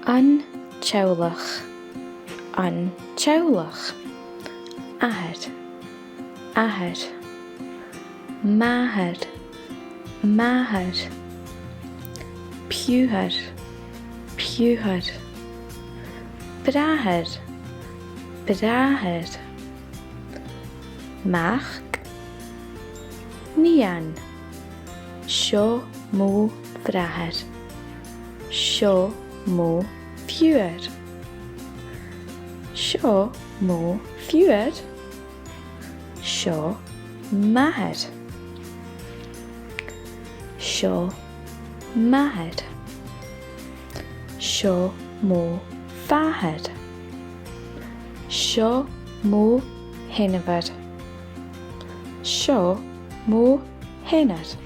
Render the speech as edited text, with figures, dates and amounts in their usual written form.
An Teaghlach, An Teaghlach. Ahad, Ahad. Mahad, Mahad. Puhad, Puhad. Brahad, Brahad. Mach, Nian. Seo mó brahad. Seo mó fiúad. Seo mó fiúad. Seo mahad. Seo mahad. Seo mó fahad. Seo mó hinabad. Seo mó hinad.